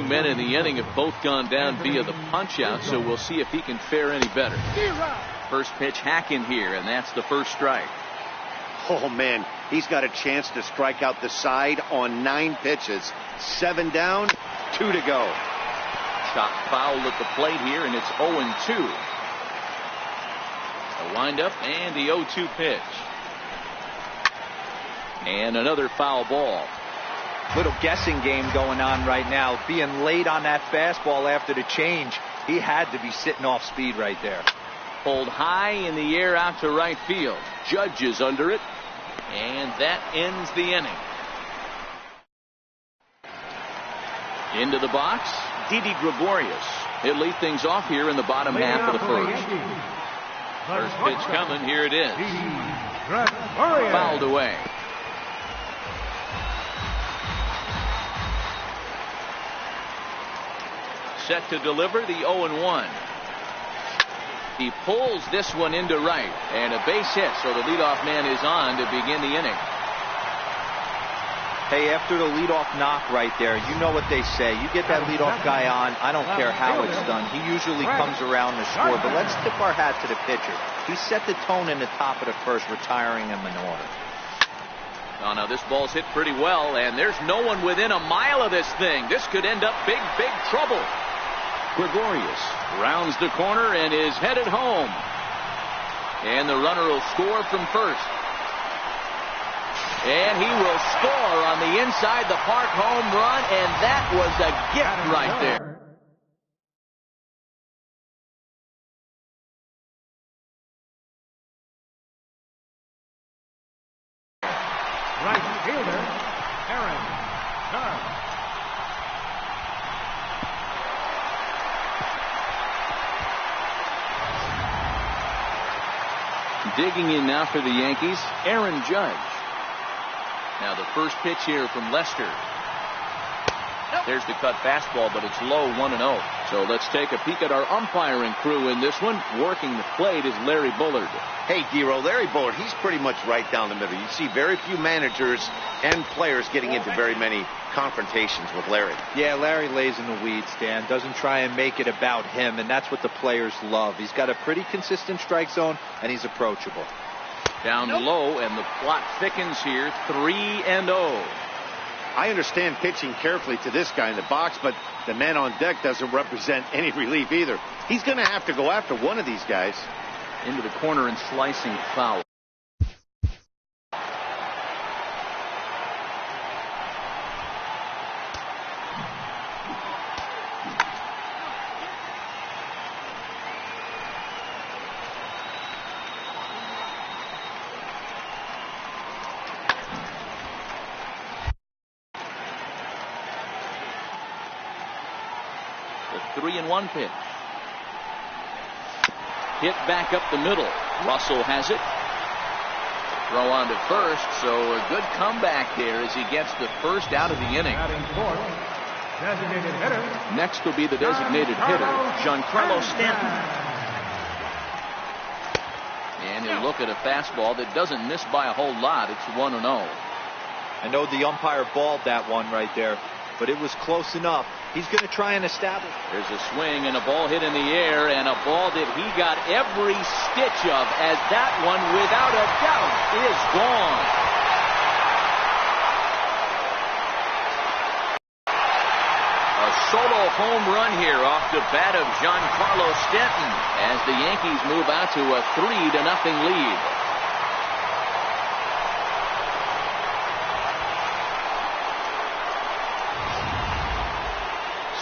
men in the inning have both gone down via the punch out, so we'll see if he can fare any better. First pitch, hack in here, and that's the first strike. Oh man, he's got a chance to strike out the side on 9 pitches. 7 down, 2 to go. Chop foul at the plate here, and it's 0-2. A windup and the 0-2 pitch. And another foul ball. Little guessing game going on right now. Being late on that fastball after the change. He had to be sitting off speed right there. Pulled high in the air out to right field. Judge is under it. And that ends the inning. Into the box, Didi Gregorius. He'll lead things off here in the bottom half of the first. First pitch coming. Here it is. Fouled away. Set to deliver the 0-1. He pulls this one into right, and a base hit, so the leadoff man is on to begin the inning. Hey, after the leadoff knock right there, you know what they say. You get that leadoff guy on, I don't care how it's done. He usually comes around to score, but let's tip our hat to the pitcher. He set the tone in the top of the first, retiring him in order. Oh, now this ball's hit pretty well, and there's no one within a mile of this thing. This could end up big trouble. Gregorius rounds the corner and is headed home. And the runner will score from first. And he will score on the inside the park home run, and that was a gift right there. Right fielder, Aaron Judge. Digging in now for the Yankees, Aaron Judge. Now the first pitch here from Lester. There's the cut fastball, but it's low, 1-0. So let's take a peek at our umpiring crew in this one. Working the plate is Larry Bullard. Hey, Giro, Larry Bullard, he's pretty much right down the middle. You see very few managers and players getting into very many confrontations with Larry. Yeah, Larry lays in the weeds, Dan. Doesn't try and make it about him, and that's what the players love. He's got a pretty consistent strike zone, and he's approachable. Down low, and the plot thickens here, 3-0. I understand pitching carefully to this guy in the box, but the man on deck doesn't represent any relief either. He's going to have to go after one of these guys. Into the corner and slicing foul. The 3-1 pitch. Hit back up the middle. Russell has it. Throw on to first, so a good comeback there as he gets the first out of the inning. Designated hitter. Next will be the designated hitter, Giancarlo Stanton. And he'll look at a fastball that doesn't miss by a whole lot. It's 1-0. I know the umpire balled that one right there, but it was close enough. He's going to try and establish. There's a swing and a ball hit in the air, and a ball that he got every stitch of, as that one, without a doubt, is gone. A solo home run here off the bat of Giancarlo Stanton as the Yankees move out to a 3-0 lead.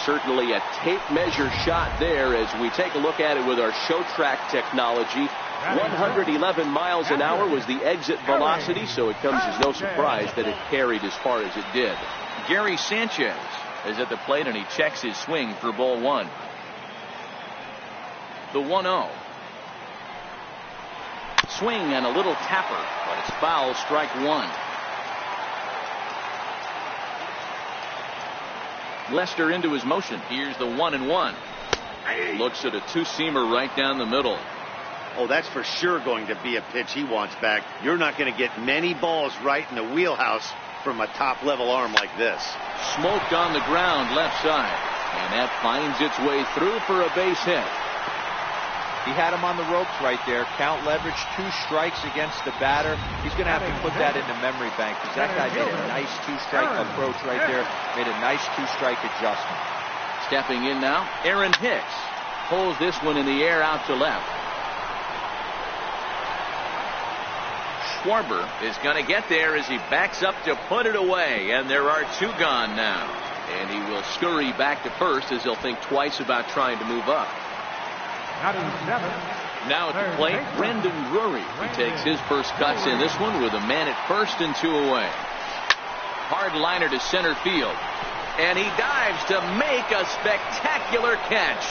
Certainly a tape measure shot there as we take a look at it with our show track technology. 111 miles an hour was the exit velocity, so it comes as no surprise that it carried as far as it did. Gary Sanchez is at the plate, and he checks his swing for ball one. The 1-0. Swing and a little tapper, but it's foul, strike one. Lester into his motion. Here's the 1-1. Looks at a two-seamer right down the middle. Oh, that's for sure going to be a pitch he wants back. You're not going to get many balls right in the wheelhouse from a top-level arm like this. Smoked on the ground left side. And that finds its way through for a base hit. He had him on the ropes right there. Count leverage, 2 strikes against the batter. He's going to have to put that into memory bank because that guy made a nice 2-strike approach right there. Made a nice 2-strike adjustment. Stepping in now, Aaron Hicks pulls this one in the air out to left. Schwarber is going to get there as he backs up to put it away, and there are 2 gone now. And he will scurry back to first as he'll think twice about trying to move up. Now at the plate, Brendan Drury. He takes his first cuts in this one with a man at first and 2 away. Hard liner to center field. And he dives to make a spectacular catch.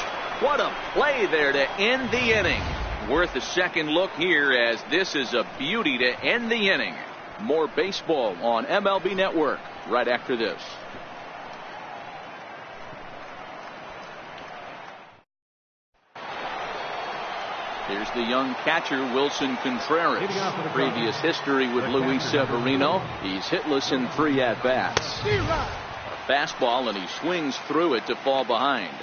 What a play there to end the inning. Worth a second look here as this is a beauty to end the inning. More baseball on MLB Network right after this. Here's the young catcher, Wilson Contreras. Previous history with Luis Severino. He's hitless in 3 at-bats. A fastball, and he swings through it to fall behind.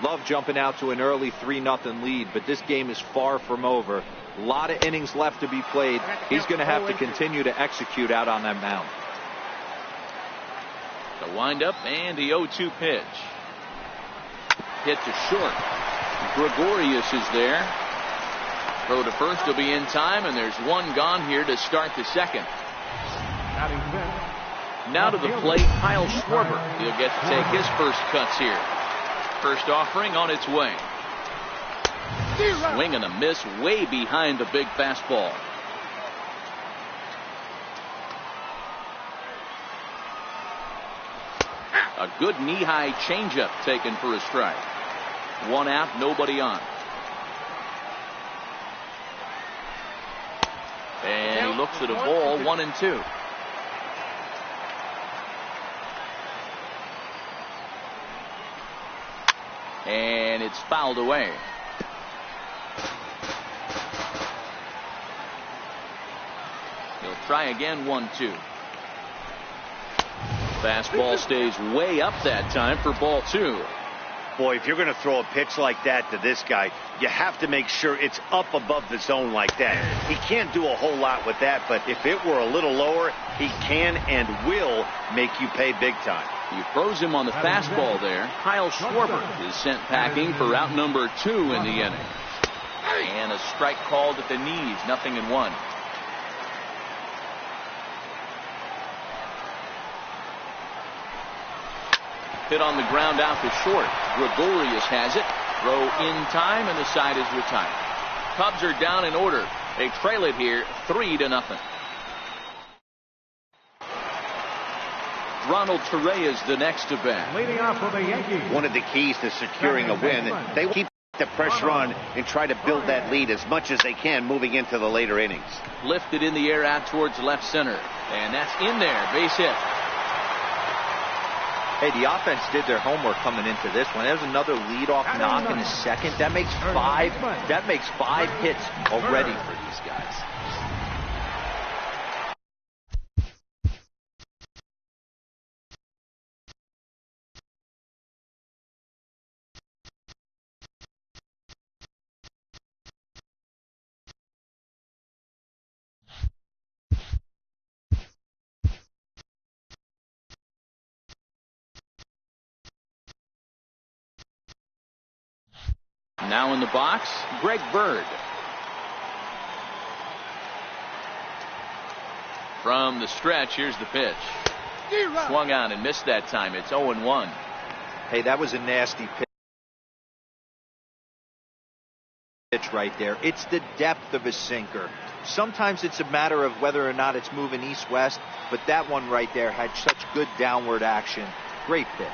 Love jumping out to an early 3-0 lead, but this game is far from over. A lot of innings left to be played. He's going to have to continue to execute out on that mound. The windup and the 0-2 pitch. Hit to short. Gregorius is there. Throw to first will be in time, and there's 1 gone here to start the second. Now to the plate, Kyle Schwarber. He'll get to take his first cuts here. First offering on its way. Swing and a miss way behind the big fastball. A good knee-high changeup taken for a strike. 1 out, nobody on. And he looks at a ball, 1-2. And it's fouled away. He'll try again, 1-2. Fastball stays way up that time for ball 2. Boy, if you're going to throw a pitch like that to this guy, you have to make sure it's up above the zone like that. He can't do a whole lot with that, but if it were a little lower, he can and will make you pay big time. He throws him on the fastball there. Kyle Schwarber is sent packing for out number 2 in the inning. And a strike called at the knees, 0-1. Hit on the ground out to short. Gregorius has it. Throw in time, and the side is retired. Cubs are down in order. They trail it here 3-0. Ronald Torreyes the next to bat. Leading off for the Yankees. One of the keys to securing a win, they keep the pressure on and try to build that lead as much as they can moving into the later innings. Lifted in the air out towards left center. And that's in there. Base hit. Hey, the offense did their homework coming into this one. There's another leadoff knock in the second. That makes 5 hits already for these guys. Now in the box, Greg Bird. From the stretch, here's the pitch. Swung on and missed that time. It's 0-1. Hey, that was a nasty pitch right there. It's the depth of a sinker. Sometimes it's a matter of whether or not it's moving east-west, but that one right there had such good downward action. Great pitch.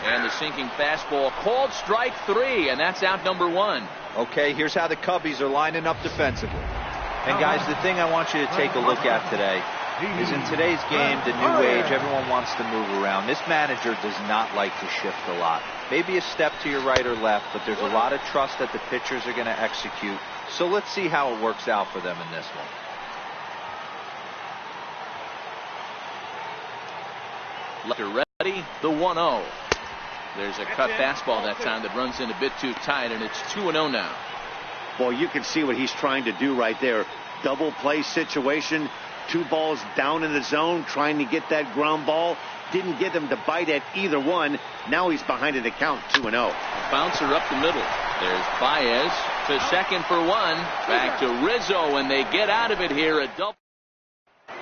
And the sinking fastball called strike 3, and that's out number 1. Okay, here's how the Cubbies are lining up defensively. And guys, the thing I want you to take a look at today, is in today's game, the new age, everyone wants to move around. This manager does not like to shift a lot. Maybe a step to your right or left, but there's a lot of trust that the pitchers are going to execute. So let's see how it works out for them in this one. Ready, the 1-0. There's a cut fastball that time that runs in a bit too tight, and it's 2-0 now. Boy, you can see what he's trying to do right there. Double play situation. 2 balls down in the zone, trying to get that ground ball. Didn't get him to bite at either one. Now he's behind in the count, 2-0. Bouncer up the middle. There's Baez to second for 1. Back to Rizzo, and they get out of it here. A double.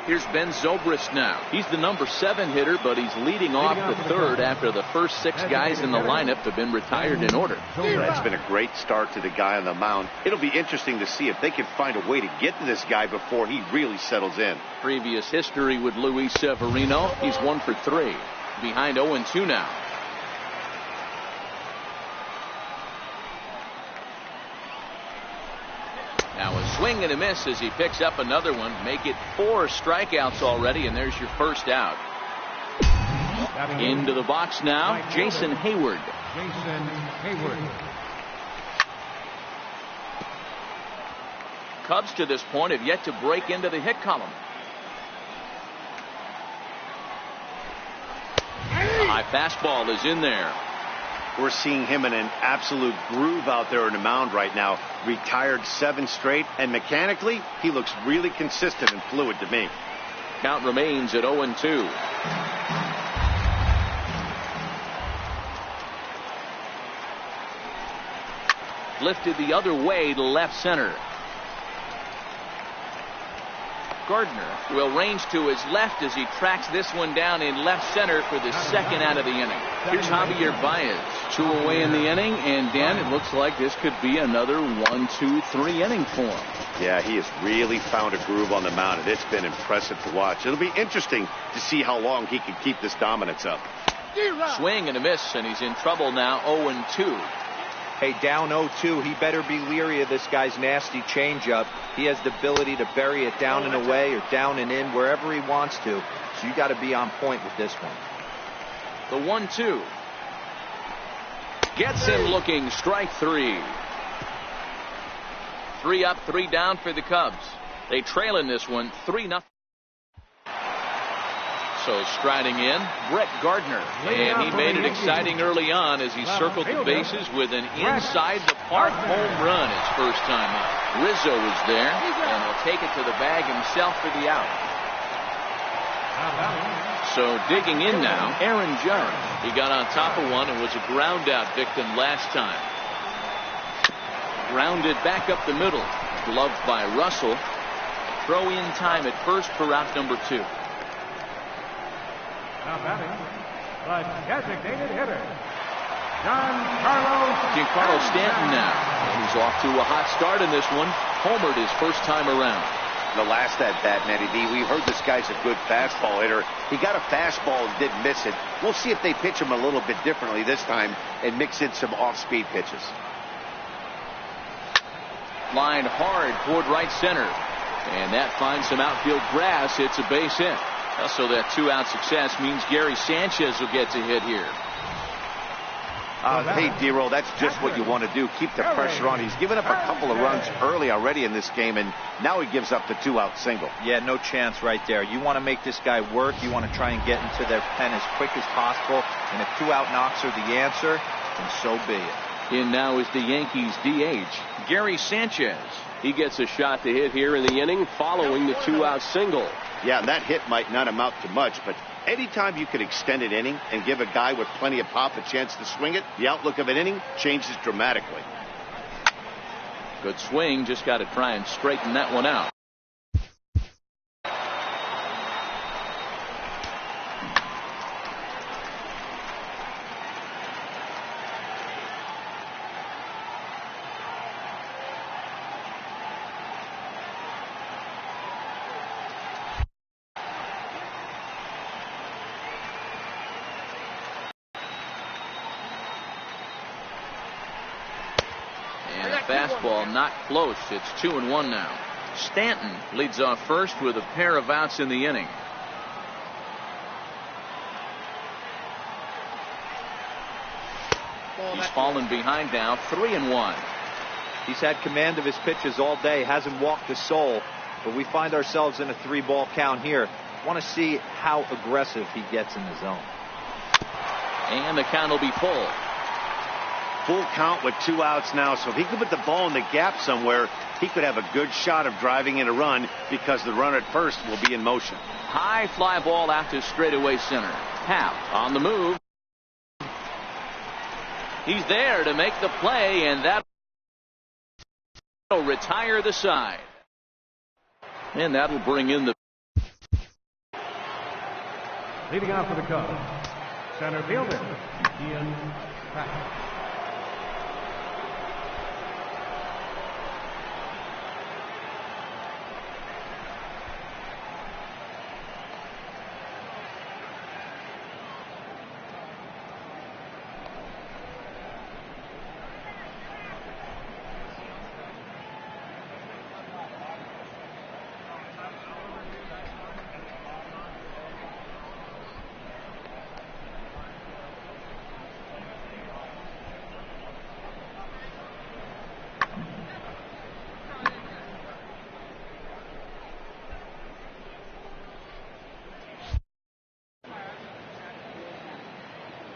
Here's Ben Zobrist now. He's the number 7 hitter, but he's leading off the third after the first 6 guys in the lineup have been retired in order. That's been a great start to the guy on the mound. It'll be interesting to see if they can find a way to get to this guy before he really settles in. Previous history with Luis Severino. He's 1 for 3. Behind 0-2 now. Now a swing and a miss as he picks up another one. Make it 4 strikeouts already, and there's your first out. Into the box now, Jason Hayward. Cubs to this point have yet to break into the hit column. A high fastball is in there. We're seeing him in an absolute groove out there on the mound right now. Retired 7 straight, and mechanically, he looks really consistent and fluid to me. Count remains at 0-2. Lifted the other way to left center. Gardner will range to his left as he tracks this one down in left center for the second out of the inning. Here's Javier Baez. 2 away in the inning, and Dan, it looks like this could be another 1-2-3 inning for him. Yeah, he has really found a groove on the mound, and it's been impressive to watch. It'll be interesting to see how long he can keep this dominance up. Swing and a miss, and he's in trouble now. 0-2. Hey, down 0-2, he better be leery of this guy's nasty changeup. He has the ability to bury it down and away or down and in wherever he wants to. So you got to be on point with this one. The 1-2. Gets him looking. Strike 3. 3 up, 3 down for the Cubs. They trail in this one 3-0. So striding in, Brett Gardner, and he made it exciting early on as he circled the bases with an inside the park home run his first time up. Rizzo is there, and he'll take it to the bag himself for the out. So digging in now, Aaron Judge. He got on top of one and was a ground out victim last time. Grounded back up the middle, gloved by Russell. Throw in time at first for out number 2. Now batting, the designated hitter, Giancarlo Stanton now. And he's off to a hot start in this one. Homered his first time around. The last at bat, Matty D, we heard this guy's a good fastball hitter. He got a fastball and didn't miss it. We'll see if they pitch him a little bit differently this time and mix in some off-speed pitches. Line hard toward right center. And that finds some outfield grass. It's a base hit. So that 2-out success means Gary Sanchez will get to hit here. Hey, D-Roll, that's just what you want to do. Keep the pressure on. He's given up a couple of runs early already in this game, and now he gives up the 2-out single. Yeah, no chance right there. You want to make this guy work. You want to try and get into their pen as quick as possible. And if 2-out knocks are the answer, then so be it. In now is the Yankees DH, Gary Sanchez. He gets a shot to hit here in the inning following the 2-out single. Yeah, and that hit might not amount to much, but anytime you can extend an inning and give a guy with plenty of pop a chance to swing it, the outlook of an inning changes dramatically. Good swing, just got to try and straighten that one out. Fastball not close. It's 2-1 now. Stanton leads off first with a pair of outs in the inning. He's fallen behind now, 3-1. He's had command of his pitches all day, hasn't walked a soul, but we find ourselves in a 3-ball count here. Want to see how aggressive he gets in the zone. And the count will be full. Full count with 2 outs now, so if he could put the ball in the gap somewhere, he could have a good shot of driving in a run because the runner at first will be in motion. High fly ball out to straightaway center. Happ on the move. He's there to make the play, and that will retire the side. And that will bring in the Leading off for the Cubs, center fielder Ian Happ.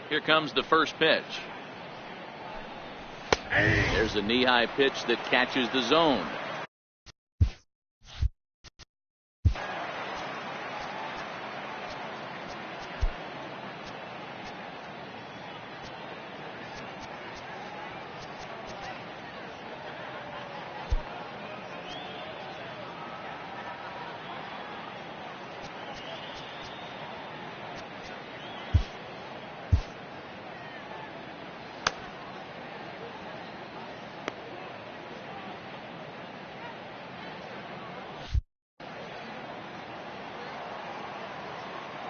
Here comes the first pitch. There's a knee-high pitch that catches the zone.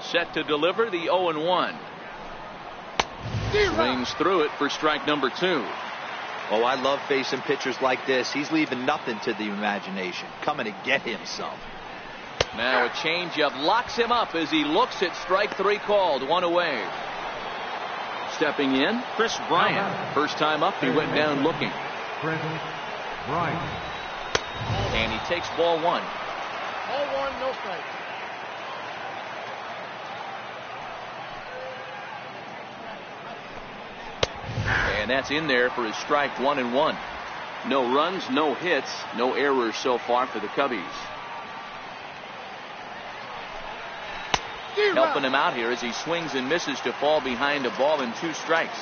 Set to deliver the 0-1. Swings through it for strike number 2. Oh, I love facing pitchers like this. He's leaving nothing to the imagination. Coming to get him some. Now a changeup locks him up as he looks at strike 3 called. 1 away. Stepping in, Chris Bryant. First time up, he went down looking. Chris Bryant. And he takes ball 1. Ball 1, no strike. And that's in there for his strike 1-1. No runs, no hits, no errors so far for the Cubbies. Helping him out here as he swings and misses to fall behind a ball and 2 strikes.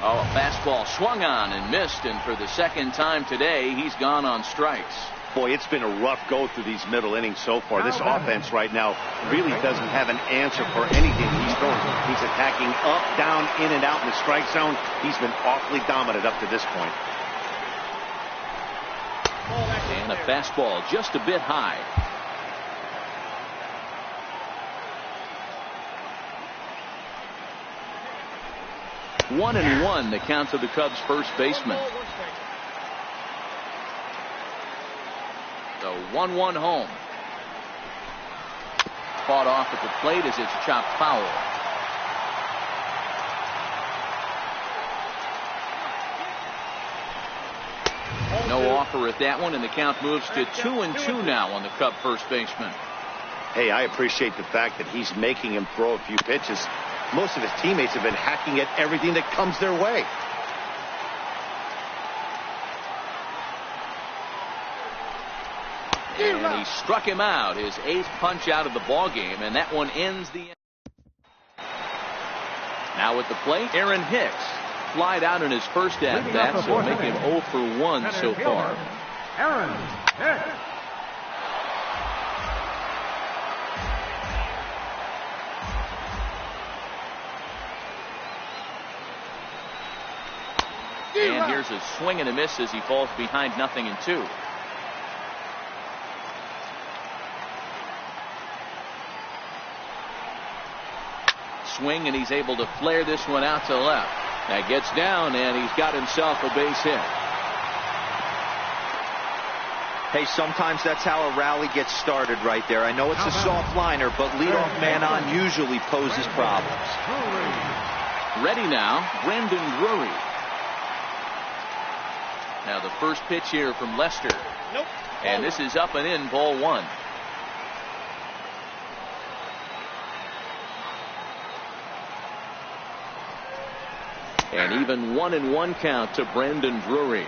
Oh, a fastball swung on and missed, and for the second time today, he's gone on strikes. Boy, it's been a rough go through these middle innings so far. This offense right now really doesn't have an answer for anything he's throwing. He's attacking up, down, in and out in the strike zone. He's been awfully dominant up to this point. And a fastball just a bit high. One and one, the count to the Cubs' first baseman. The 1-1 home. Fought off at the plate as it's chopped foul. No offer at that one, and the count moves to 2-2 now on the Cub first baseman. Hey, I appreciate the fact that he's making him throw a few pitches. Most of his teammates have been hacking at everything that comes their way. And he struck him out, his 8th punch out of the ball game, and that one ends the inning. Now at the plate, Aaron Hicks flied out in his first at bat, so make him 0 for 1 so far. Aaron Hicks. And here's a swing and a miss as he falls behind 0-2. Swing, and he's able to flare this one out to left. That gets down, and he's got himself a base hit. Hey, sometimes that's how a rally gets started right there. I know it's a soft liner, but leadoff man on usually poses problems. Ready now, Brandon Drury. Now the first pitch here from Lester. Nope. And this is up and in, ball one. And even 1-1 count to Brandon Drury.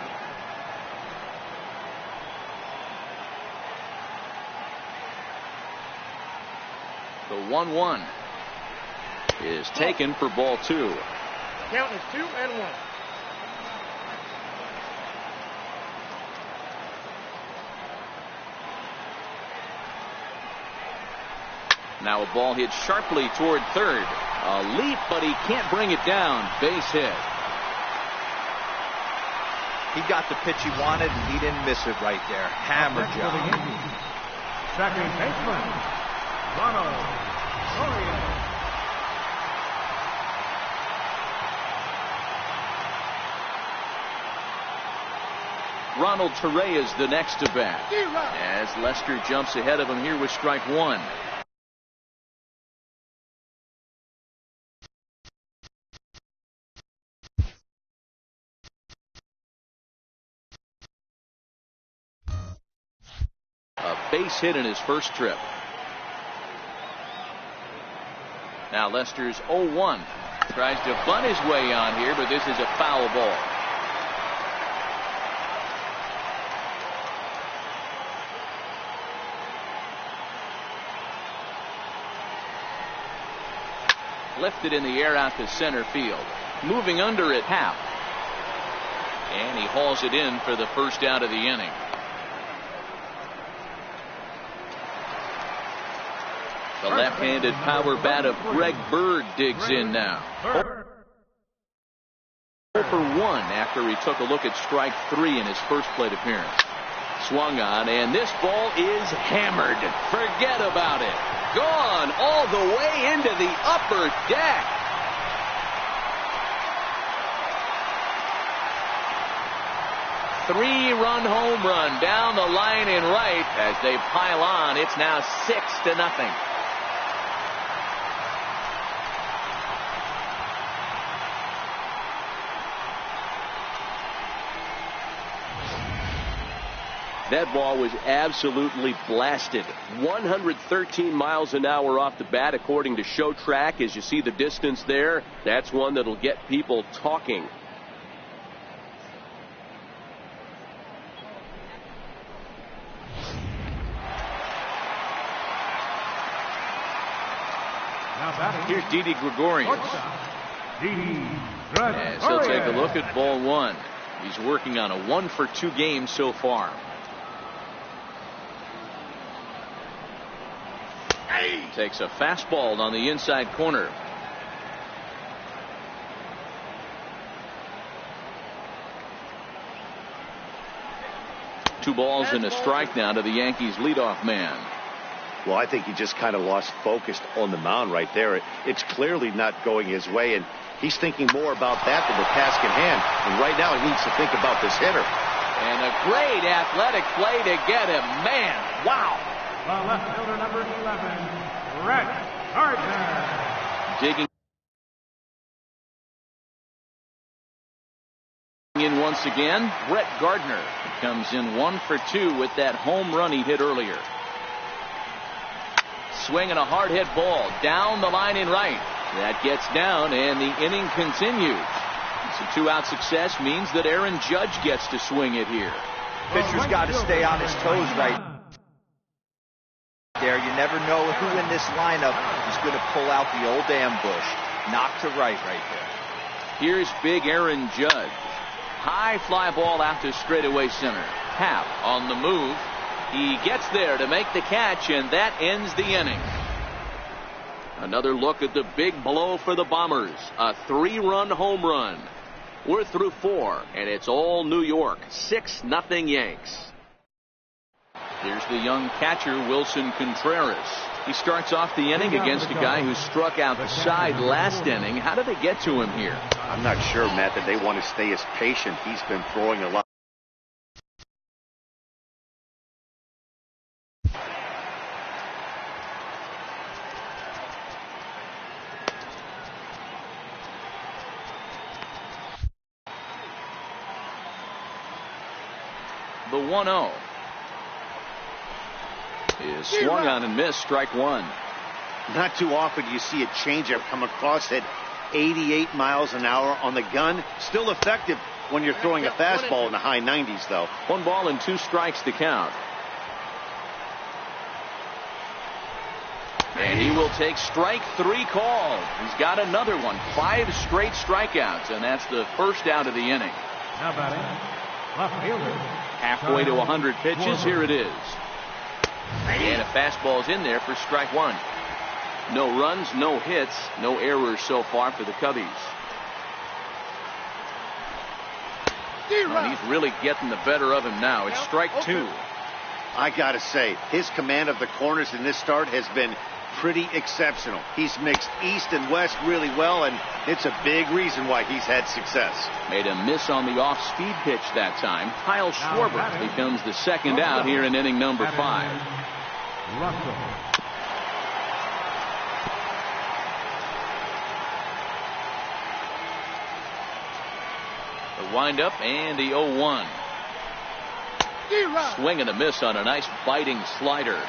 The 1-1 is taken for ball two. Count is 2-1. Now a ball hit sharply toward third. A leap, but he can't bring it down. Base hit. He got the pitch he wanted, and he didn't miss it right there. Hammer job. Second baseman, Ronald Torres. Ronald Torres is the next to bat, as Lester jumps ahead of him here with strike one. A base hit in his first trip. Now Lester's 0-1. Tries to bunt his way on here, but this is a foul ball. Lifted in the air out to center field. Moving under it, Happ. And he hauls it in for the first out of the inning. The left-handed power bat of Greg Bird digs in now. 0 for 1 after he took a look at strike three in his first plate appearance. Swung on, and this ball is hammered. Forget about it. Gone all the way into the upper deck. Three-run home run down the line in right as they pile on. It's now 6-0. That ball was absolutely blasted. 113 miles an hour off the bat, according to Show Track. As you see the distance there, that's one that'll get people talking. Here's Didi Gregorius. And so take a look at ball one. He's working on a 1-for-2 game so far. Takes a fastball on the inside corner. Two balls and a strike now to the Yankees leadoff man. Well, I think he just kind of lost focus on the mound right there. It's clearly not going his way, and he's thinking more about that than the task at hand. And right now he needs to think about this hitter. And a great athletic play to get him. Man, wow. The left fielder, number 11, Brett Gardner. Digging in once again, Brett Gardner comes in 1 for 2 with that home run he hit earlier. Swinging a hard hit ball down the line in right. That gets down, and the inning continues. So 2-out success means that Aaron Judge gets to swing it here. Pitcher's got to stay on his toes right there. You never know who in this lineup is going to pull out the old ambush. Knock to right there. Here's big Aaron Judge. High fly ball out to straightaway center. Happ on the move. He gets there to make the catch, and that ends the inning. Another look at the big blow for the Bombers. A 3-run home run. We're through 4, and it's all New York. 6-0 Yanks. Here's the young catcher, Wilson Contreras. He starts off the inning against a guy who struck out the side last inning. How did they get to him here? I'm not sure, Matt, that they want to stay as patient. He's been throwing a lot. The 1-0 is swung on and missed. Strike one. Not too often you see a changeup come across at 88 miles an hour on the gun. Still effective when you're throwing a fastball in the high 90s, though. 1 ball and 2 strikes to count. And he will take strike 3 called. He's got another one. 5 straight strikeouts, and that's the first out of the inning. Now batting, left fielder. Halfway to 100 pitches. Here it is. And a fastball's in there for strike 1. No runs, no hits, no errors so far for the Cubbies. And he's really getting the better of him now. It's strike 2. I gotta say, his command of the corners in this start has been pretty exceptional. He's mixed east and west really well, and it's a big reason why he's had success. Made a miss on the off-speed pitch that time. Kyle Schwarber becomes the second out here in inning number 5. Russell. The windup and the 0-1. Swing and a miss on a nice biting slider.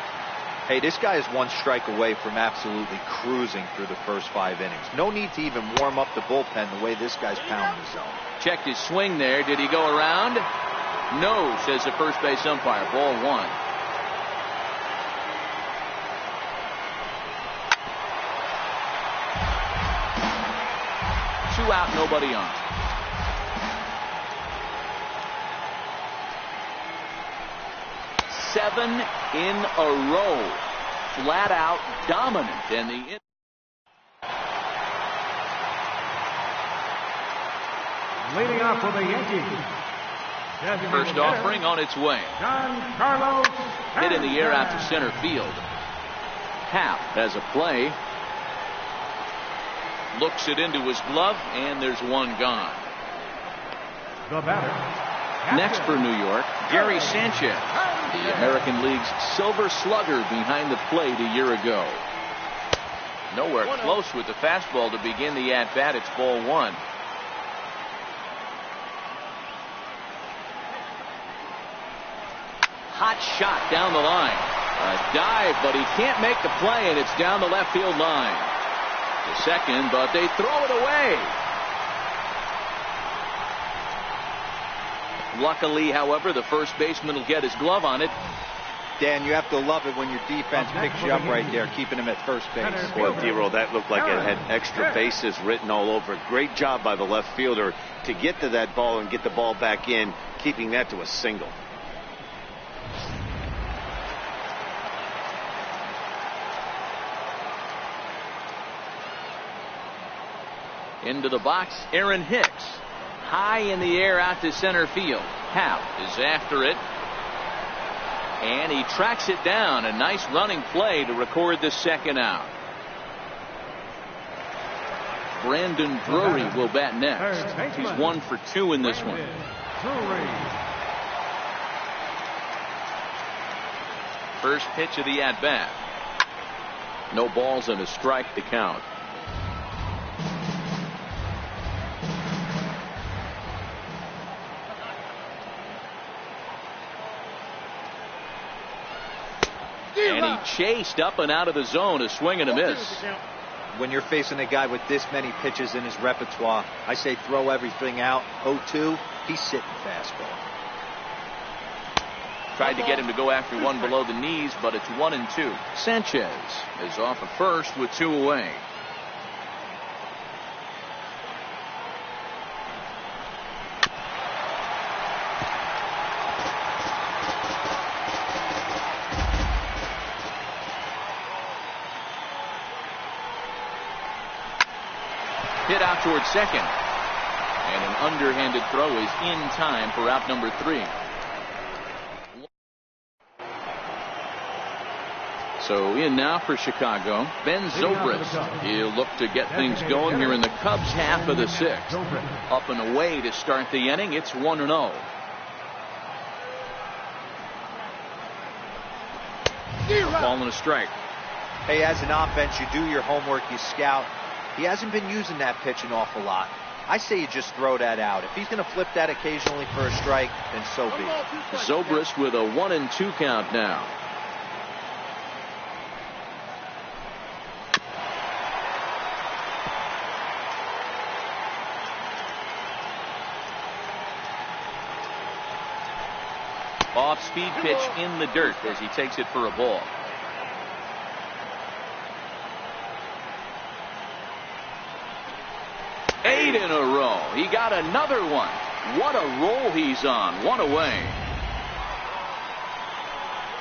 Hey, this guy is 1 strike away from absolutely cruising through the first 5 innings. No need to even warm up the bullpen the way this guy's pounding the zone. Checked his swing there. Did he go around? No, says the first base umpire. Ball 1. Two out, nobody on. Seven in a row. Flat out dominant. And the Leading off for the Yankees. first offering on its way. Giancarlo Hit in the air out to center field. Happ has a play. Looks it into his glove, and there's one gone. The batter. Next for New York, Gary Sanchez, the American League's Silver Slugger behind the plate a year ago. Nowhere close with the fastball to begin the at-bat. It's ball 1. Hot shot down the line. A dive, but he can't make the play, and it's down the left field line. To second, but they throw it away. Luckily, however, the first baseman will get his glove on it. Dan, you have to love it when your defense picks you up right there, keeping him at first base. Well, D-Roll, that looked like it had extra bases written all over it. Great job by the left fielder to get to that ball and get the ball back in, keeping that to a single. Into the box, Aaron Hicks. High in the air out to center field. Happ is after it. And he tracks it down. A nice running play to record the second out. Brandon Drury will bat next. He's 1 for 2 in this one. First pitch of the at-bat. No balls and a strike to count. And he chased up and out of the zone. A swing and a miss. When you're facing a guy with this many pitches in his repertoire, I say throw everything out. 0-2, he's sitting fastball. Tried to get him to go after one below the knees, but it's 1-2. Sanchez is off at first with 2 away. Hit out towards second. And an underhanded throw is in time for out number 3. So in now for Chicago, Ben Zobrist. He'll look to get things going here in the Cubs half of the sixth. Up and away to start the inning. It's 1-0. Ball and a strike. Hey, as an offense, you do your homework, you scout. He hasn't been using that pitch an awful lot. I say you just throw that out. If he's going to flip that occasionally for a strike, then so be it. Zobrist with a 1-2 count now. Off-speed pitch in the dirt as he takes it for a ball. Eight in a row. He got another one. What a roll he's on. One away.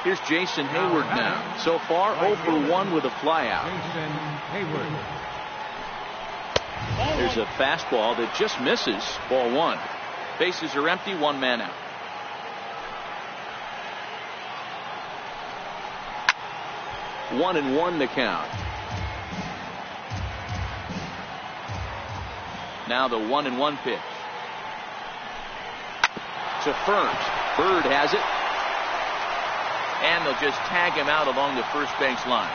Here's Jason Hayward now. So far 0 for 1 with a flyout. There's a fastball that just misses. Ball 1. Bases are empty. 1 man out. One and one to count. Now the 1-1 pitch. To first. Bird has it. And they'll just tag him out along the first base line.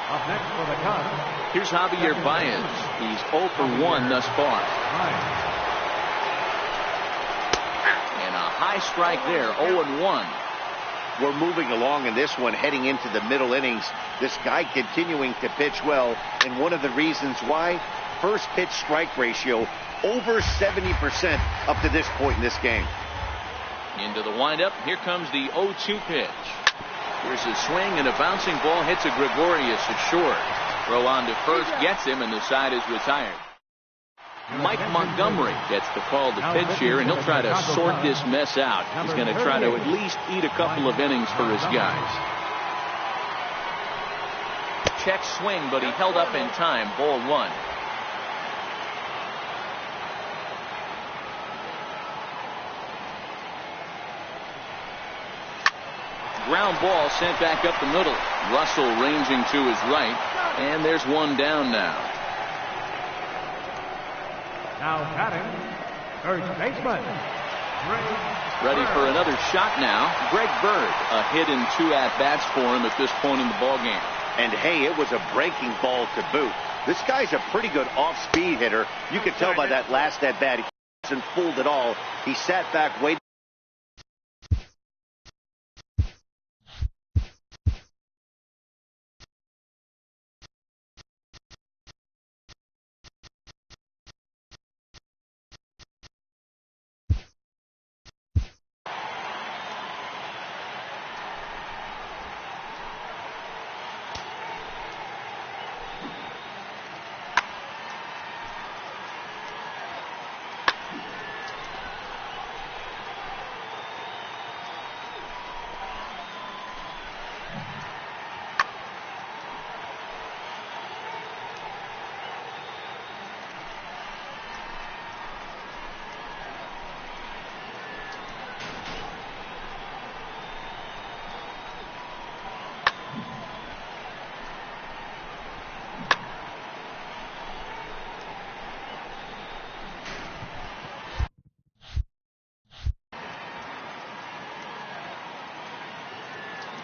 Up next for the Cubs. Here's Javier Baez. He's 0 for 1 thus far. And a high strike there. 0-1. We're moving along in this one, heading into the middle innings. This guy continuing to pitch well, and one of the reasons why, first pitch strike ratio over 70% up to this point in this game. Into the windup. Here comes the 0-2 pitch. Here's a swing, and a bouncing ball hits a Gregorius at short. Throw on to first, gets him, and the side is retired. Mike Montgomery gets the call to pitch here, and he'll try to sort this mess out. He's going to try to at least eat a couple of innings for his guys. Check swing, but he held up in time. Ball 1. Ground ball sent back up the middle. Russell ranging to his right, and there's one down now. Now batting, first baseman, ready for another shot now. Greg Bird, a hit in 2 at-bats for him at this point in the ballgame. And hey, it was a breaking ball to boot. This guy's a pretty good off-speed hitter. You could tell by that last at-bat. He wasn't fooled at all. He sat back, waited.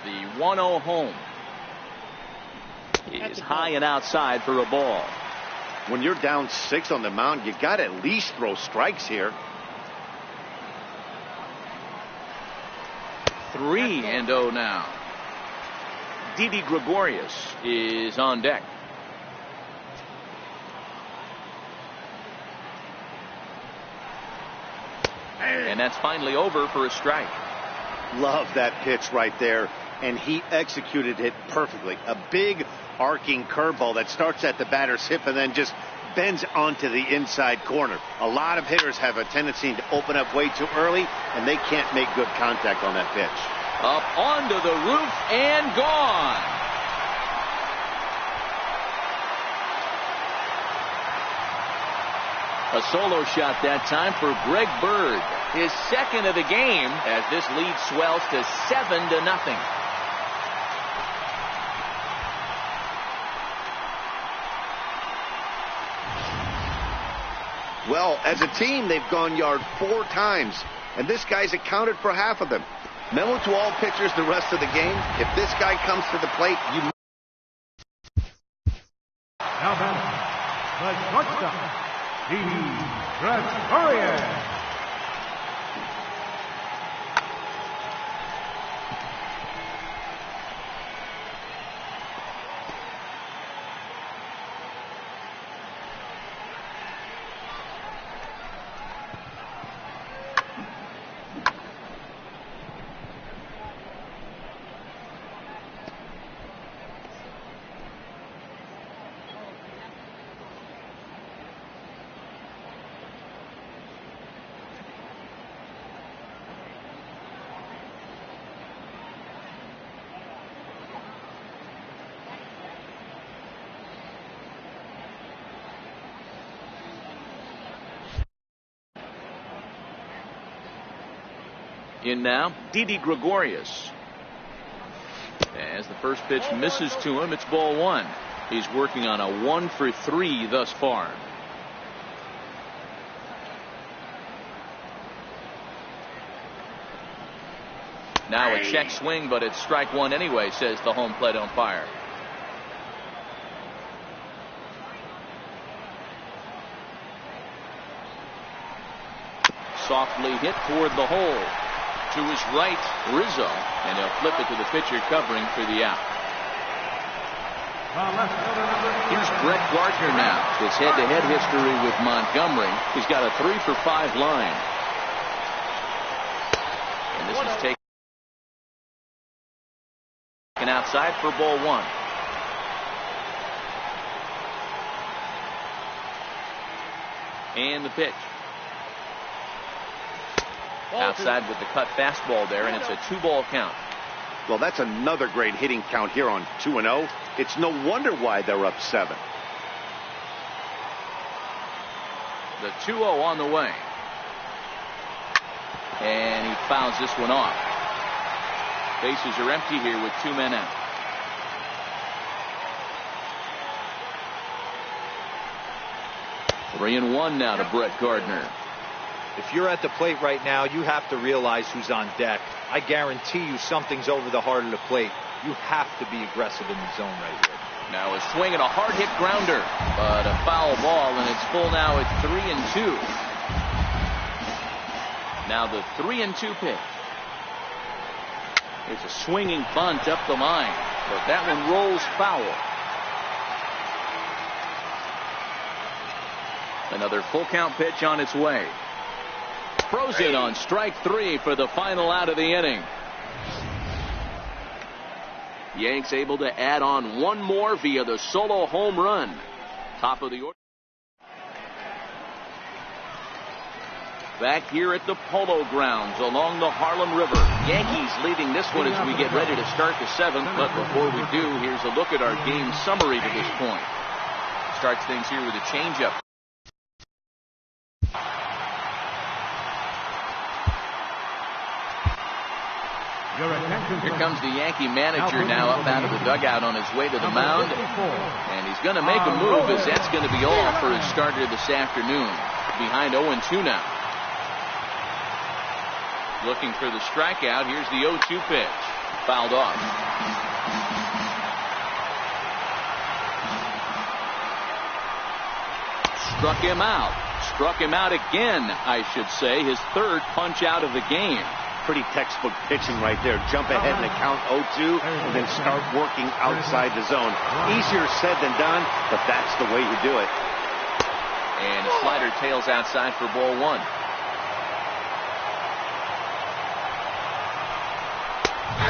The 1-0 home is high and outside for a ball. When you're down 6 on the mound, you got to at least throw strikes here. 3-0 now. Didi Gregorius is on deck. And that's finally over for a strike. Love that pitch right there, and he executed it perfectly. A big arcing curveball that starts at the batter's hip and then just bends onto the inside corner. A lot of hitters have a tendency to open up way too early, and they can't make good contact on that pitch. Up onto the roof and gone. A solo shot that time for Greg Bird. His second of the game as this lead swells to 7-0. Well, as a team, they've gone yard 4 times, and this guy's accounted for half of them. Memo to all pitchers the rest of the game. If this guy comes to the plate, you... Now then, the shortstop, Didi Gregorius. In now, Didi Gregorius. As the first pitch misses to him, it's ball 1. He's working on a 1-for-3 thus far. Now a check swing, but it's strike 1 anyway, says the home plate umpire. Softly hit toward the hole. To his right, Rizzo, and he'll flip it to the pitcher covering for the out. Here's Brett Gardner now. His head-to-head history with Montgomery. He's got a 3-for-5 line. And this is taken outside for ball 1. And the pitch. Outside with the cut fastball there, and it's a 2-ball count. Well, that's another great hitting count here on 2-0. It's no wonder why they're up 7. The 2-0 on the way. And he fouls this one off. Bases are empty here with 2 men out. Three and 1 now to Brett Gardner. If you're at the plate right now, you have to realize who's on deck. I guarantee you something's over the heart of the plate. You have to be aggressive in the zone right here. Now a swing and a hard hit grounder, but a foul ball, and it's full now at 3-2. Now the 3-2 pitch. It's a swinging bunt up the line, but that one rolls foul. Another full count pitch on its way. Throws it on strike 3 for the final out of the inning. Yanks able to add on one more via the solo home run. Top of the order. Back here at the Polo Grounds along the Harlem River. Yankees leading this one as we get ready to start the 7th. But before we do, here's a look at our game summary to this point. Starts things here with a changeup. Here comes the Yankee manager now up out of the dugout on his way to the mound. And he's going to make a move, as that's going to be all for his starter this afternoon. Behind 0-2 now. Looking for the strikeout. Here's the 0-2 pitch. Fouled off. Struck him out. Struck him out again, I should say. His 3rd punch out of the game. Pretty textbook pitching right there. Jump ahead in the count 0-2 and then start working outside the zone. Easier said than done, but that's the way you do it. And a slider tails outside for ball 1.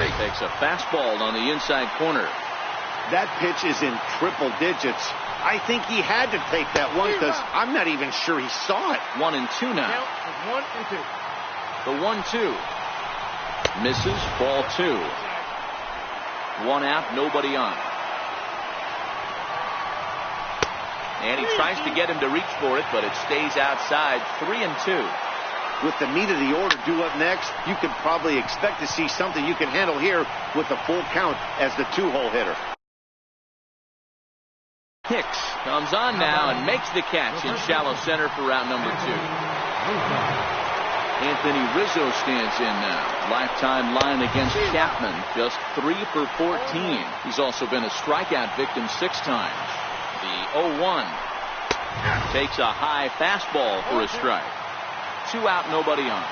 He takes a fastball on the inside corner. That pitch is in triple digits. I think he had to take that one because I'm not even sure he saw it. 1-2 now. Count is 1-2. The 1-2. Misses, ball 2. 1 out, nobody on. And he tries to get him to reach for it, but it stays outside. 3-2. With the meat of the order due up next, you could probably expect to see something you can handle here with the full count as the 2-hole hitter. Hicks comes on now and makes the catch in shallow center for route number 2. Anthony Rizzo stands in now. Lifetime line against Chapman, just 3 for 14. He's also been a strikeout victim 6 times. The 0-1 takes a high fastball for a strike. 2 out, nobody on.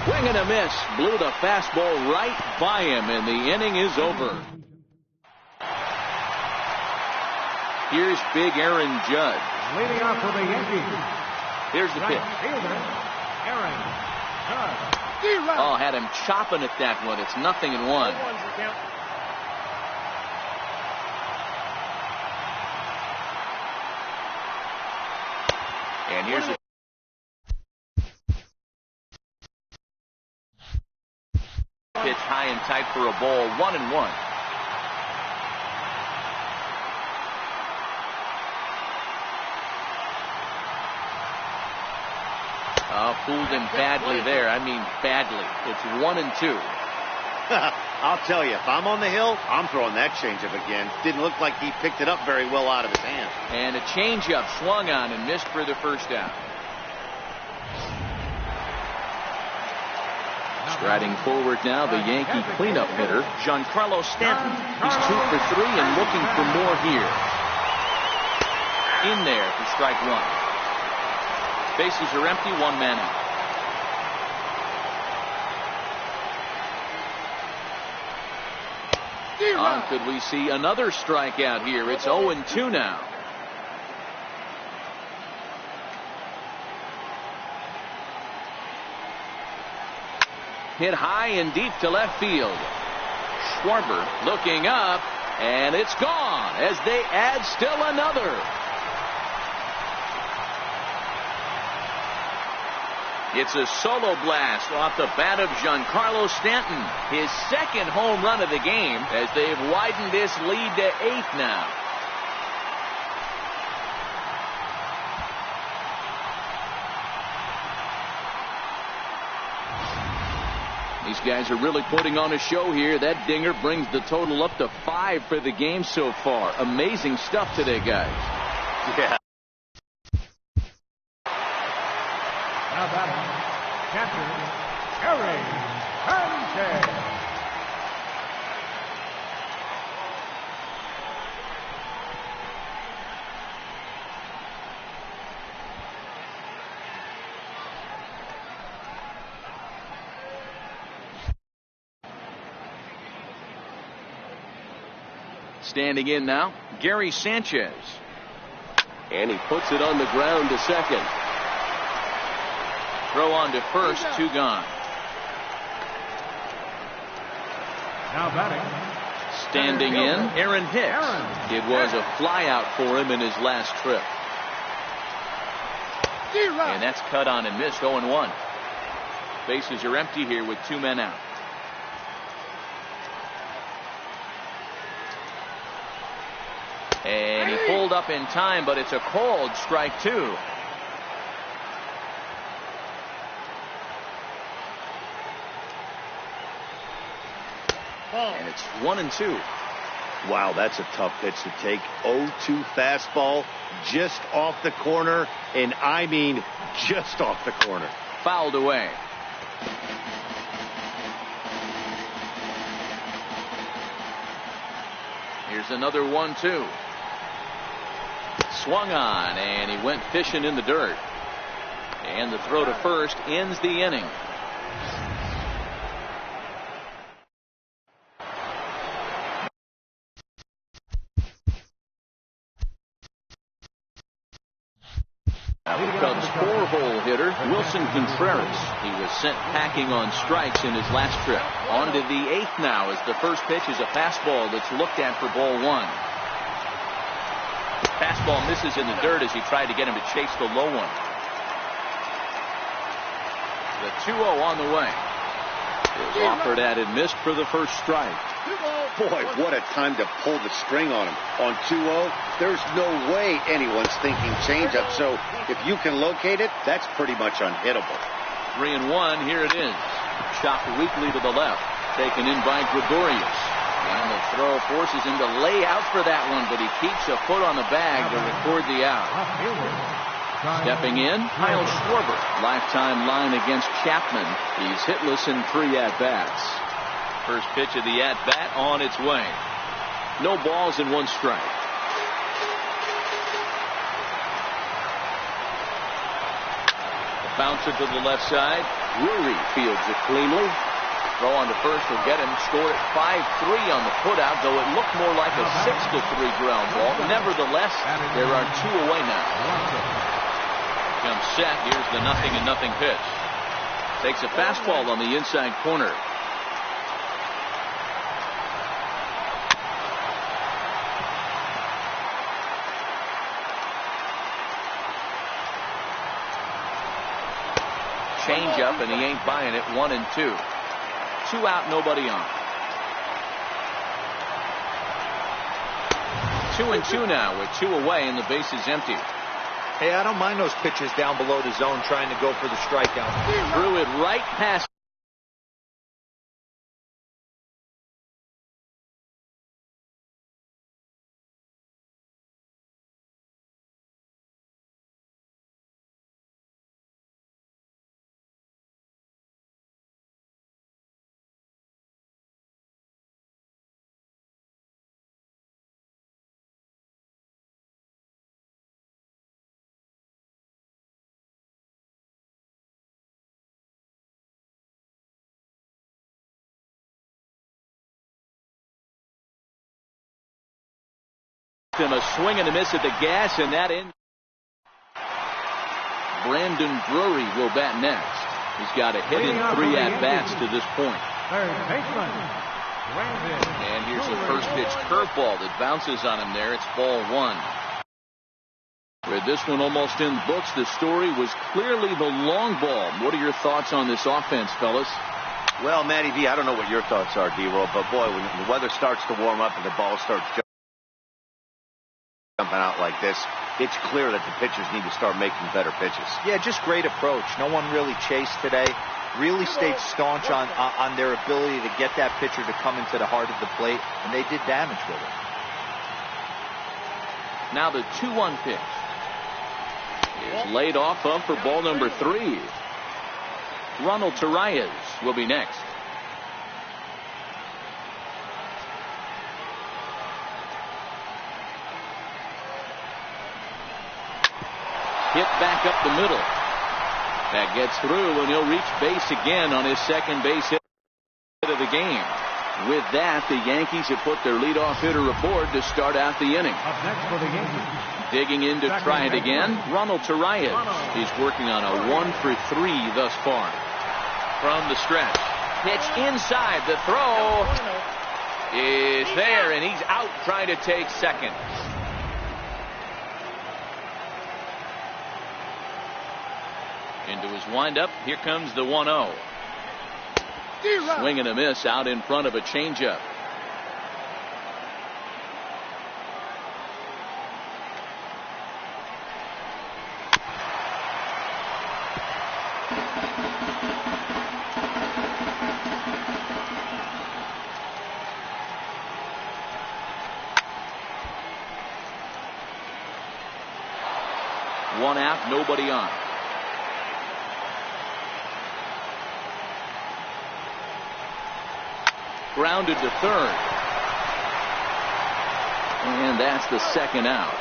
Swing and a miss. Blew the fastball right by him, and the inning is over. Here's big Aaron Judge. Leading off for the Yankees. Here's the pitch. Fielder, Aaron Judge. Oh, had him chopping at that one. It's 0-1. And here's the pitch, high and tight for a ball. 1-1. Fooled him badly there. I mean badly. It's 1-2. I'll tell you, if I'm on the hill, I'm throwing that changeup again. Didn't look like he picked it up very well out of his hand. And a changeup swung on and missed for the first out. Striding forward now, the Yankee cleanup hitter, Giancarlo Stanton. He's 2 for 3 and looking for more here. In there for strike 1. Bases are empty, 1 man out. Could we see another strikeout here? It's 0-2 now. Hit high and deep to left field. Schwarber looking up, and it's gone as they add still another. It's a solo blast off the bat of Giancarlo Stanton. His second home run of the game as they've widened this lead to 8 now. These guys are really putting on a show here. That dinger brings the total up to 5 for the game so far. Amazing stuff today, guys. Yeah. Now batting, catcher, Gary Sanchez. Standing in now, Gary Sanchez. And he puts it on the ground to second. Throw on to first, 2 gone. Now batting. Standing in, Aaron Hicks. It was a flyout for him in his last trip. And that's cut on and missed, 0-1. Bases are empty here with 2 men out. And he pulled up in time, but it's a called strike 2. And it's 1-2. Wow, that's a tough pitch to take. 0-2 fastball just off the corner, and I mean just off the corner. Fouled away. Here's another 1-2. Swung on, and he went fishing in the dirt. And the throw to first ends the inning. Cubs 4-hole hitter Wilson Contreras. He was sent packing on strikes in his last trip. On to the 8th now as the first pitch is a fastball that's looked at for ball 1. Fastball misses in the dirt as he tried to get him to chase the low one. The 2-0 on the way. It was offered at and missed for the first strike. Boy, what a time to pull the string on him. On 2-0, there's no way anyone's thinking changeup. So if you can locate it, that's pretty much unhittable. 3-1, here it is. Chopped weakly to the left. Taken in by Gregorius. And the throw forces him to lay out for that one, but he keeps a foot on the bag to record the out. Stepping in, Kyle Schwarber. Lifetime line against Chapman. He's hitless in 3 at-bats. First pitch of the at-bat on its way. No balls and 1 strike. The bouncer to the left side. Drury fields it cleanly. Throw on to first will get him. Score at 5-3 on the putout, though it looked more like a 6-3 ground ball. Nevertheless, there are 2 away now. Comes set. Here's the 0-0 pitch. Takes a fastball on the inside corner. Change up, and he ain't buying it. 1-2. 2 out, nobody on. 2-2 now with 2 away and the base is empty. Hey, I don't mind those pitches down below the zone trying to go for the strikeout. Threw it right past. Him a swing and a miss at the gas, and that in. Brandon Drury will bat next. He's got a hit in 3 at-bats to this point. And here's the first pitch curveball that bounces on him there. It's ball 1. With this one almost in the books, the story was clearly the long ball. What are your thoughts on this offense, fellas? Well, Matty V, I don't know what your thoughts are, D-Roll, but boy, when the weather starts to warm up and the ball starts jumping out like this, it's clear that the pitchers need to start making better pitches. Yeah, just great approach. No one really chased today. Really stayed staunch on their ability to get that pitcher to come into the heart of the plate, and they did damage with it. Now the 2-1 pitch is laid off of for ball number 3. Ronald Torreyes will be next. Hit back up the middle. That gets through, and he'll reach base again on his second base hit of the game. With that, the Yankees have put their leadoff hitter aboard to start out the inning. Up next for the Yankees. Digging in to try it again, Ronald Torreyes. He's working on a 1-for-3 thus far. From the stretch. Pitch inside. The throw is there, and he's out trying to take second. Into his windup. Here comes the 1-0. Swing and a miss out in front of a changeup. One out, nobody on. Grounded to third. And that's the second out.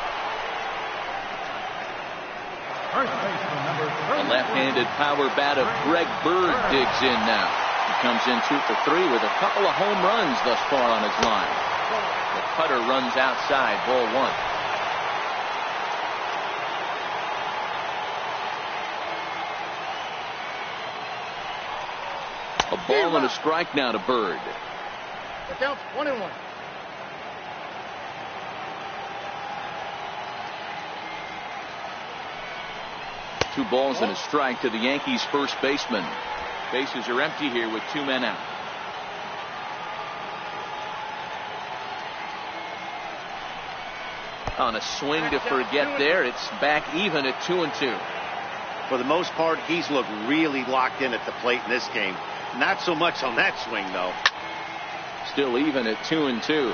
The left-handed power bat of Greg Bird digs in now. He comes in 2 for 3 with a couple of home runs thus far on his line. The cutter runs outside, ball 1. A ball and a strike now to Bird. The count's 1-1. Two balls and a strike to the Yankees' first baseman. Bases are empty here with 2 men out. On a swing to forget there, it's back even at 2-2. For the most part, he's looked really locked in at the plate in this game. Not so much on that swing, though. still even at 2-2.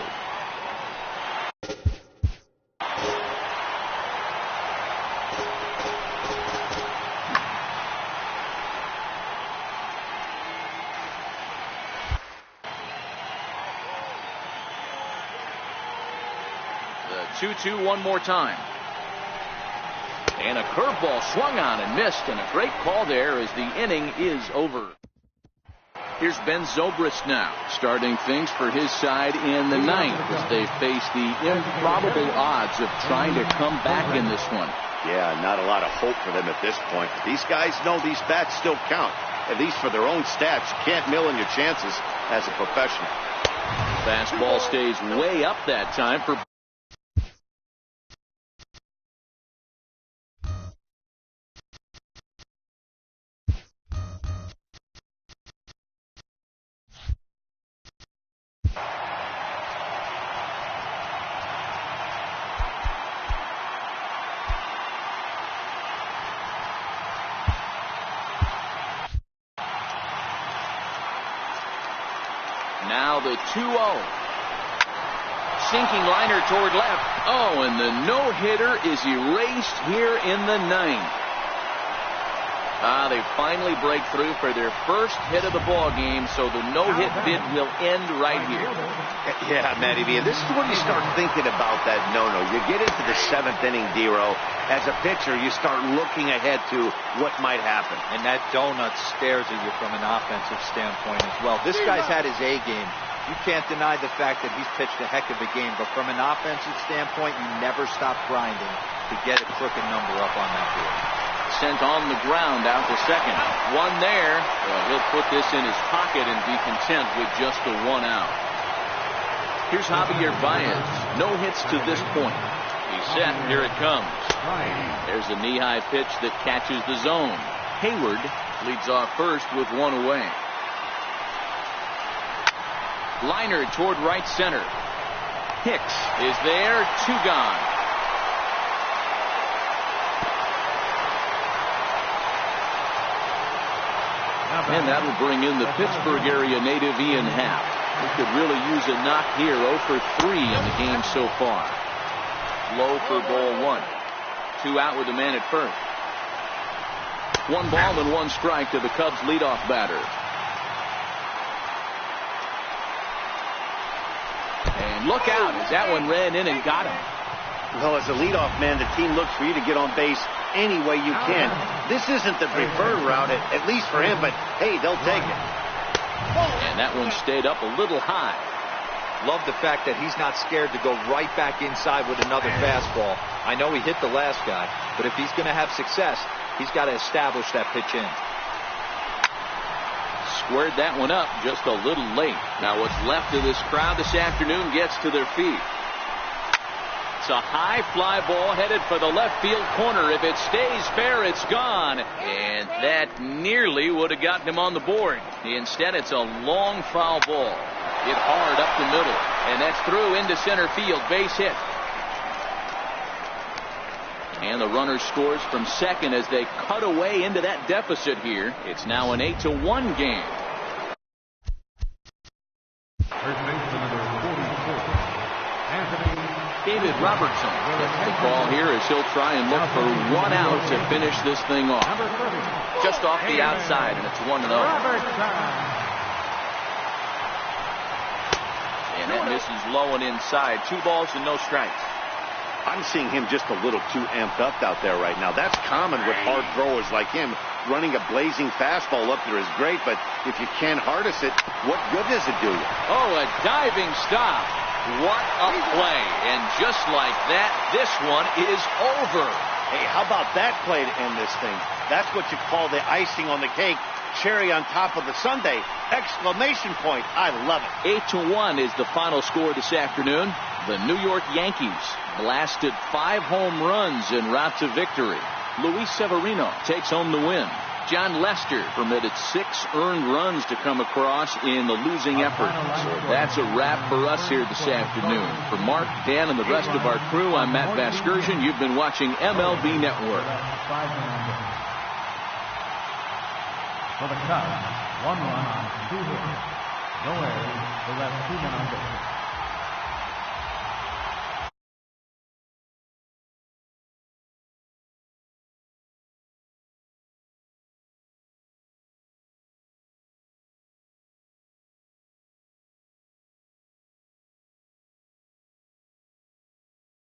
The 2-2 one more time. And a curveball swung on and missed, and a great call there as the inning is over. Here's Ben Zobrist now, starting things for his side in the ninth as they face the improbable odds of trying to come back in this one. Yeah, not a lot of hope for them at this point. But these guys know these bats still count, at least for their own stats. You can't mill in your chances as a professional. Fastball stays way up that time for now the 2-0. Sinking liner toward left. Oh, and the no-hitter is erased here in the ninth. They finally break through for their first hit of the ball game, so the no-hit bid will end right here. Yeah, Matty V, this is when you start thinking about that no-no. You get into the seventh inning, D-Row. As a pitcher, you start looking ahead to what might happen. And that donut stares at you from an offensive standpoint as well. This guy's had his A game. You can't deny the fact that he's pitched a heck of a game, but from an offensive standpoint, you never stop grinding to get a crooked number up on that board. Sent on the ground out to second. One there. Well, he'll put this in his pocket and be content with just the one out. Here's Javier Baez. No hits to this point. He's set. Here it comes. There's a knee-high pitch that catches the zone. Hayward leads off first with one away. Liner toward right center. Hicks is there. Two gone. And that'll bring in the Pittsburgh area native Ian Happ. He could really use a knock here. 0 for 3 in the game so far. Low for ball one. Two out with the man at first. One ball and one strike to the Cubs leadoff batter. And look out as that one ran in and got him. Well, as a leadoff man, the team looks for you to get on base any way you can. This isn't the preferred route, at least for him, but hey, they'll take it. And that one stayed up a little high. Love the fact that he's not scared to go right back inside with another fastball. I know he hit the last guy, but if he's going to have success, he's got to establish that pitch in. Squared that one up just a little late. Now what's left of this crowd this afternoon gets to their feet. It's a high fly ball headed for the left field corner. If it stays fair, it's gone. And that nearly would have gotten him on the board. Instead, it's a long foul ball. Hit hard up the middle. And that's through into center field. Base hit. And the runner scores from second as they cut away into that deficit here. It's now an 8-1 game. First baseman number 44, Anthony David Robertson gets the call here as he'll try and look for one out to finish this thing off. Just off the outside, and it's 1-0. And that misses low and inside. 2 balls and no strikes. I'm seeing him just a little too amped up out there right now. That's common with hard throwers like him. Running a blazing fastball up there is great, but if you can't harness it, what good does it do you? Oh, a diving stop. What a play. And just like that, this one is over. Hey, how about that play to end this thing? That's what you call the icing on the cake. Cherry on top of the sundae. Exclamation point. I love it. 8-1 is the final score this afternoon. The New York Yankees blasted 5 home runs en route to victory. Luis Severino takes home the win. John Lester permitted 6 earned runs to come across in the losing effort. So that's a wrap for us here this afternoon. For Mark, Dan, and the rest of our crew, I'm Matt Vasgersian. You've been watching MLB Network. For the Cubs, 1 run on 2 hits. No errors. They left 2 men on base.